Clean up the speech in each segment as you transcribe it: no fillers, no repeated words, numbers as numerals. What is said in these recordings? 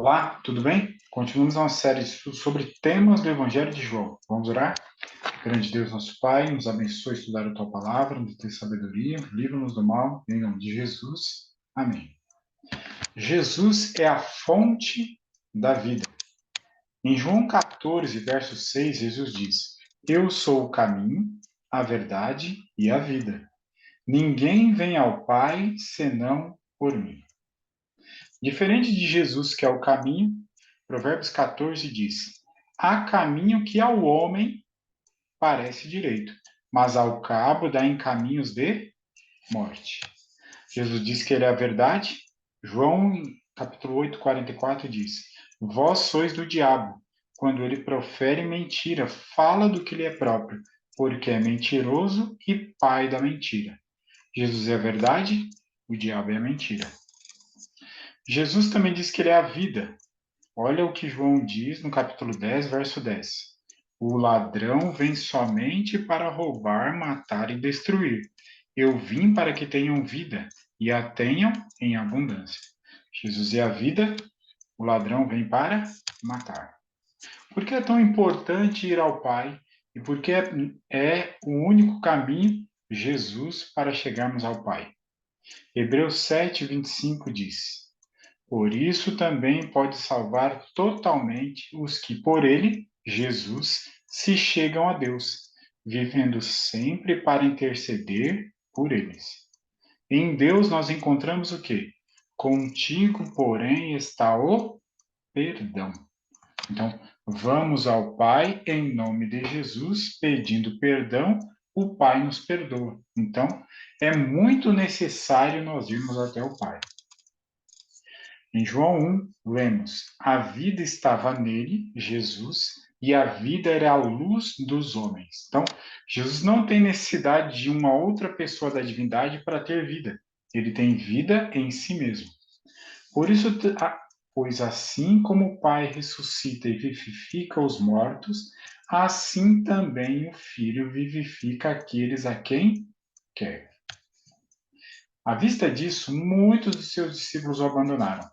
Olá, tudo bem? Continuamos uma série de estudos sobre temas do Evangelho de João. Vamos orar? Grande Deus, nosso Pai, nos abençoe estudar a Tua Palavra, nos dê sabedoria, livra-nos do mal, em nome de Jesus. Amém. Jesus é a fonte da vida. Em João 14, verso 6, Jesus diz: Eu sou o caminho, a verdade e a vida. Ninguém vem ao Pai senão por mim. Diferente de Jesus, que é o caminho, Provérbios 14 diz: Há caminho que ao homem parece direito, mas ao cabo dá em caminhos de morte. Jesus diz que ele é a verdade. João, capítulo 8, 44 diz: Vós sois do diabo, quando ele profere mentira, fala do que lhe é próprio, porque é mentiroso e pai da mentira. Jesus é a verdade, o diabo é a mentira. Jesus também diz que ele é a vida. Olha o que João diz no capítulo 10, verso 10. O ladrão vem somente para roubar, matar e destruir. Eu vim para que tenham vida e a tenham em abundância. Jesus é a vida, o ladrão vem para matar. Por que é tão importante ir ao Pai e por que é o único caminho, Jesus, para chegarmos ao Pai? Hebreus 7, 25 diz: Por isso também pode salvar totalmente os que por ele, Jesus, se chegam a Deus, vivendo sempre para interceder por eles. Em Deus nós encontramos o quê? Contigo, porém, está o perdão. Então, vamos ao Pai em nome de Jesus, pedindo perdão, o Pai nos perdoa. Então, é muito necessário nós irmos até o Pai. Em João 1, lemos: A vida estava nele, Jesus, e a vida era a luz dos homens. Então, Jesus não tem necessidade de uma outra pessoa da divindade para ter vida. Ele tem vida em si mesmo. Por isso, pois assim como o Pai ressuscita e vivifica os mortos, assim também o Filho vivifica aqueles a quem quer. À vista disso, muitos de seus discípulos o abandonaram.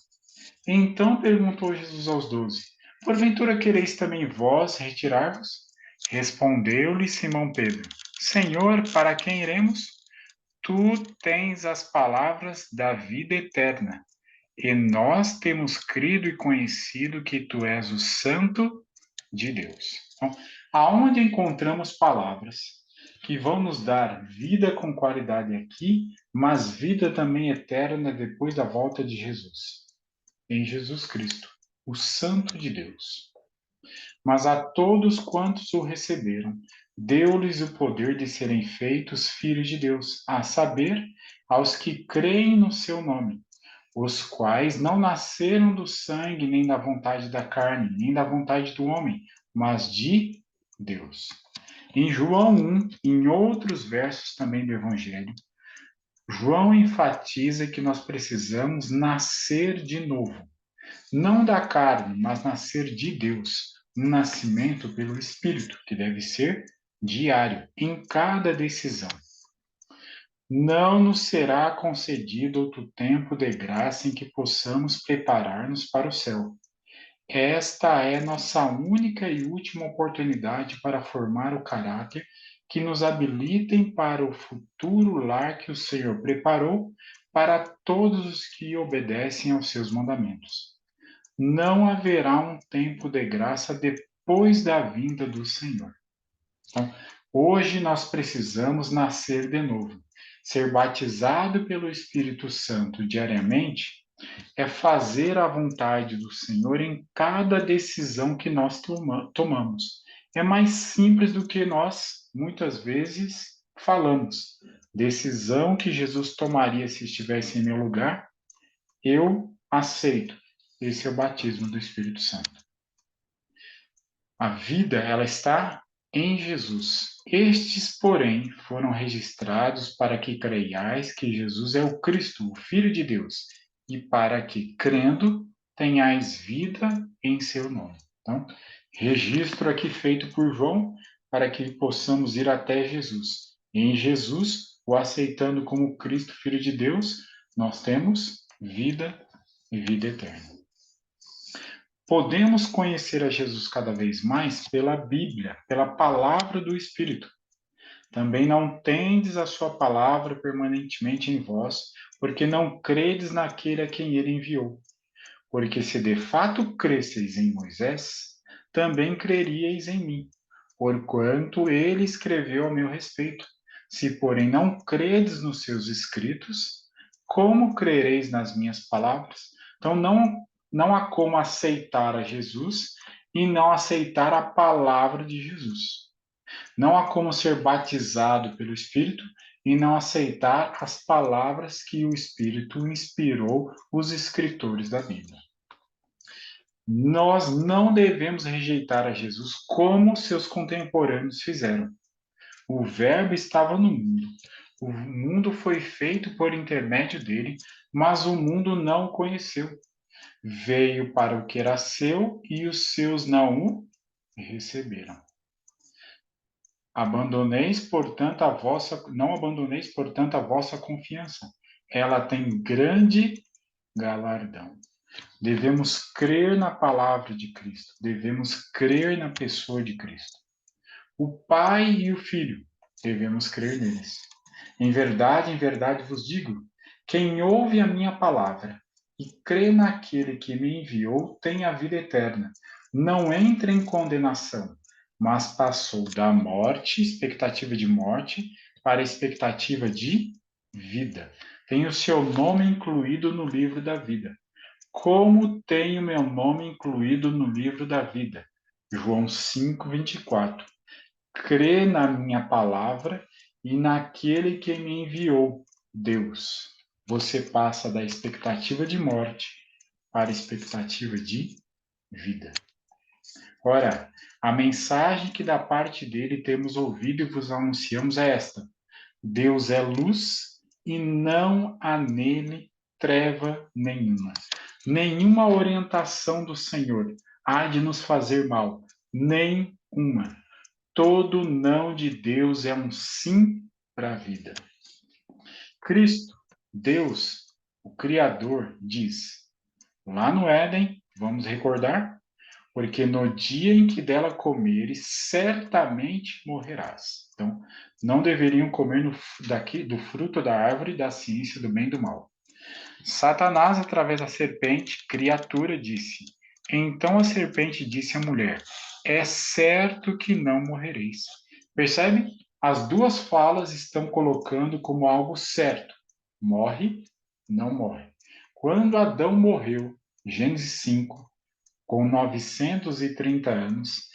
Então perguntou Jesus aos 12: Porventura quereis também vós retirar-vos? Respondeu-lhe Simão Pedro: Senhor, para quem iremos? Tu tens as palavras da vida eterna, e nós temos crido e conhecido que tu és o Santo de Deus. Então, aonde encontramos palavras que vão nos dar vida com qualidade aqui, mas vida também eterna depois da volta de Jesus? Em Jesus Cristo, o Santo de Deus. Mas a todos quantos o receberam, deu-lhes o poder de serem feitos filhos de Deus, a saber, aos que creem no seu nome, os quais não nasceram do sangue, nem da vontade da carne, nem da vontade do homem, mas de Deus. Em João 1, em outros versos também do Evangelho, João enfatiza que nós precisamos nascer de novo. Não da carne, mas nascer de Deus. Um nascimento pelo Espírito, que deve ser diário, em cada decisão. Não nos será concedido outro tempo de graça em que possamos preparar-nos para o céu. Esta é nossa única e última oportunidade para formar o caráter que nos habilitem para o futuro lar que o Senhor preparou para todos os que obedecem aos seus mandamentos. Não haverá um tempo de graça depois da vinda do Senhor. Então, hoje nós precisamos nascer de novo. Ser batizado pelo Espírito Santo diariamente é fazer a vontade do Senhor em cada decisão que nós tomamos. É mais simples do que nós, muitas vezes, falamos. Decisão que Jesus tomaria se estivesse em meu lugar, eu aceito. Esse é o batismo do Espírito Santo. A vida, ela está em Jesus. Estes, porém, foram registrados para que creiais que Jesus é o Cristo, o Filho de Deus, e para que, crendo, tenhais vida em seu nome. Então, registro aqui feito por João para que possamos ir até Jesus. E em Jesus, o aceitando como Cristo, Filho de Deus, nós temos vida e vida eterna. Podemos conhecer a Jesus cada vez mais pela Bíblia, pela palavra do Espírito. Também não tendes a sua palavra permanentemente em vós, porque não credes naquele a quem ele enviou. Porque se de fato cresceis em Moisés, também creríeis em mim, porquanto ele escreveu a meu respeito. Se, porém, não credes nos seus escritos, como crereis nas minhas palavras? Então, não há como aceitar a Jesus e não aceitar a palavra de Jesus. Não há como ser batizado pelo Espírito e não aceitar as palavras que o Espírito inspirou os escritores da Bíblia. Nós não devemos rejeitar a Jesus como seus contemporâneos fizeram. O Verbo estava no mundo. O mundo foi feito por intermédio dele, mas o mundo não o conheceu. Veio para o que era seu e os seus não o receberam. Não abandoneis, portanto, a vossa confiança. Ela tem grande galardão. Devemos crer na palavra de Cristo, devemos crer na pessoa de Cristo. O Pai e o Filho, devemos crer neles. Em verdade vos digo: quem ouve a minha palavra e crê naquele que me enviou tem a vida eterna. Não entra em condenação, mas passou da morte, expectativa de morte, para a expectativa de vida. Tem o seu nome incluído no livro da vida. Como tenho meu nome incluído no livro da vida? João 5:24. Crê na minha palavra e naquele que me enviou, Deus. Você passa da expectativa de morte para a expectativa de vida. Ora, a mensagem que da parte dele temos ouvido e vos anunciamos é esta: Deus é luz e não há nele treva nenhuma. Nenhuma orientação do Senhor há de nos fazer mal, nem uma. Todo não de Deus é um sim para a vida. Cristo, Deus, o Criador, diz, lá no Éden, vamos recordar, porque no dia em que dela comeres, certamente morrerás. Então, não deveriam comer do fruto da árvore da ciência do bem e do mal. Satanás, através da serpente, criatura, disse. Então a serpente disse à mulher: é certo que não morrereis. Percebe? As duas falas estão colocando como algo certo. Morre, não morre. Quando Adão morreu, Gênesis 5, com 930 anos,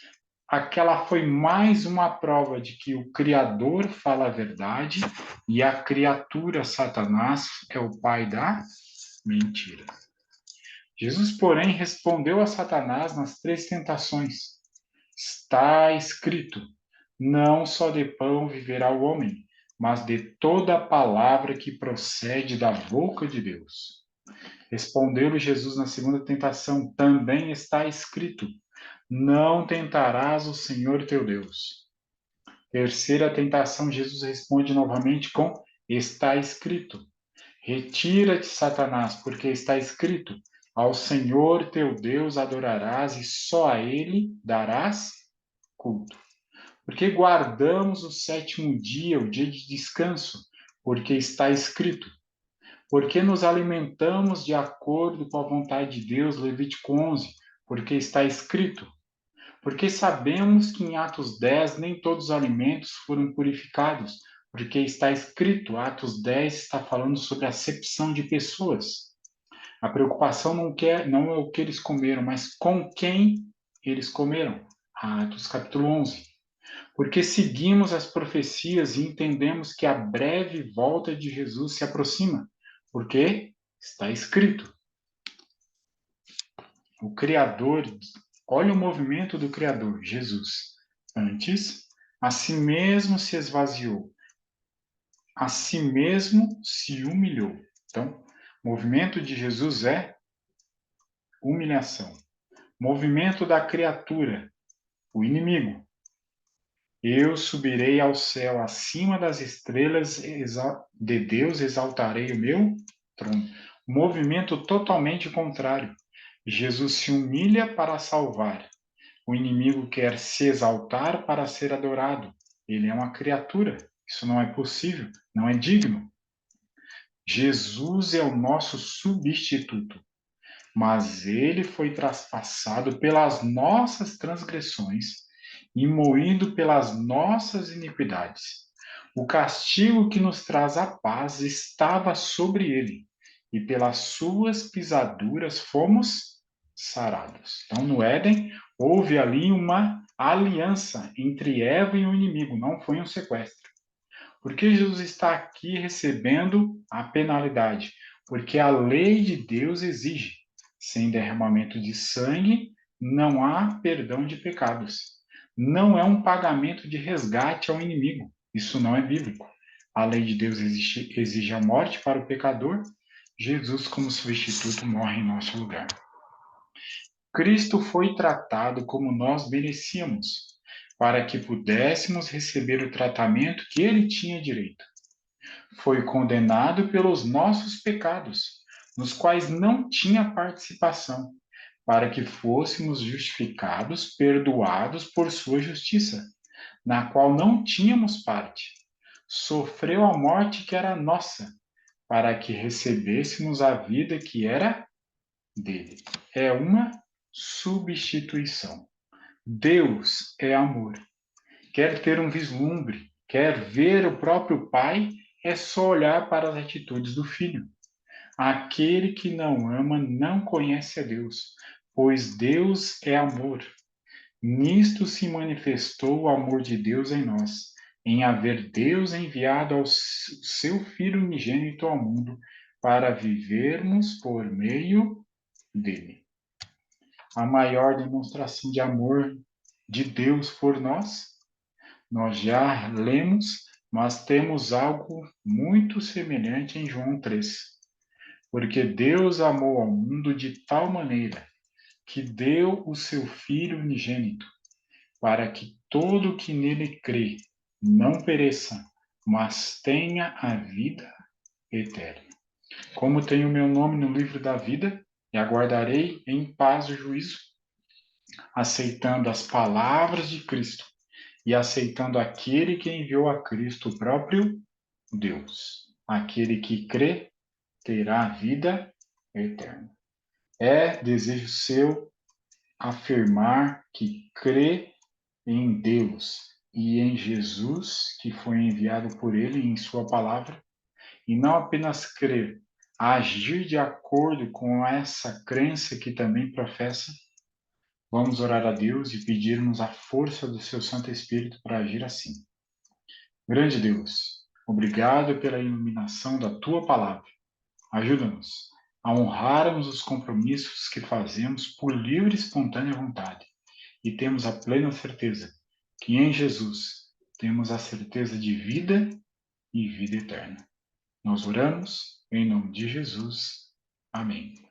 aquela foi mais uma prova de que o Criador fala a verdade e a criatura, Satanás, é o pai da mentira. Jesus, porém, respondeu a Satanás nas 3 tentações: está escrito, não só de pão viverá o homem, mas de toda a palavra que procede da boca de Deus. Respondeu-lhe Jesus na segunda tentação: também está escrito, não tentarás o Senhor teu Deus. Terceira tentação, Jesus responde novamente com: está escrito. Retira-te, Satanás, porque está escrito: ao Senhor teu Deus adorarás e só a ele darás culto. Porque guardamos o 7º dia, o dia de descanso, porque está escrito. Porque nos alimentamos de acordo com a vontade de Deus, Levítico 11, porque está escrito. Porque sabemos que em Atos 10 nem todos os alimentos foram purificados, porque está escrito, Atos 10 está falando sobre a acepção de pessoas. A preocupação não é o que eles comeram, mas com quem eles comeram. Atos capítulo 11. Porque seguimos as profecias e entendemos que a breve volta de Jesus se aproxima, porque está escrito. O Criador, olha o movimento do Criador, Jesus. Antes, a si mesmo se esvaziou, a si mesmo se humilhou. Então, o movimento de Jesus é humilhação. Movimento da criatura, o inimigo. Eu subirei ao céu acima das estrelas de Deus, exaltarei o meu trono. Movimento totalmente contrário. Jesus se humilha para salvar. O inimigo quer se exaltar para ser adorado. Ele é uma criatura. Isso não é possível, não é digno. Jesus é o nosso substituto, mas ele foi traspassado pelas nossas transgressões e moído pelas nossas iniquidades. O castigo que nos traz a paz estava sobre ele, e pelas suas pisaduras fomos sarados. Então, no Éden, houve ali uma aliança entre Eva e o inimigo, não foi um sequestro. Por que Jesus está aqui recebendo a penalidade? Porque a lei de Deus exige: sem derramamento de sangue, não há perdão de pecados. Não é um pagamento de resgate ao inimigo. Isso não é bíblico. A lei de Deus exige a morte para o pecador. Jesus, como substituto, morre em nosso lugar. Cristo foi tratado como nós merecíamos, para que pudéssemos receber o tratamento que ele tinha direito. Foi condenado pelos nossos pecados, nos quais não tinha participação, para que fôssemos justificados, perdoados por sua justiça, na qual não tínhamos parte. Sofreu a morte que era nossa, para que recebêssemos a vida que era dele. É uma substituição. Deus é amor. Quer ter um vislumbre, quer ver o próprio Pai, é só olhar para as atitudes do Filho. Aquele que não ama não conhece a Deus, pois Deus é amor. Nisto se manifestou o amor de Deus em nós, em haver Deus enviado ao seu Filho unigênito ao mundo, para vivermos por meio dele. A maior demonstração de amor de Deus por nós já lemos, mas temos algo muito semelhante em João 3. Porque Deus amou ao mundo de tal maneira que deu o seu Filho unigênito, para que todo que nele crê não pereça, mas tenha a vida eterna. Como tenho meu nome no livro da vida, e aguardarei em paz o juízo, aceitando as palavras de Cristo e aceitando aquele que enviou a Cristo, o próprio Deus. Aquele que crê terá vida eterna. É desejo seu afirmar que crê em Deus e em Jesus, que foi enviado por ele em sua palavra, e não apenas crer, agir de acordo com essa crença que também professa. Vamos orar a Deus e pedirmos a força do seu Santo Espírito para agir assim. Grande Deus, obrigado pela iluminação da tua palavra. Ajuda-nos a honrarmos os compromissos que fazemos por livre e espontânea vontade e temos a plena certeza que em Jesus temos a certeza de vida e vida eterna. Nós oramos em nome de Jesus. Amém.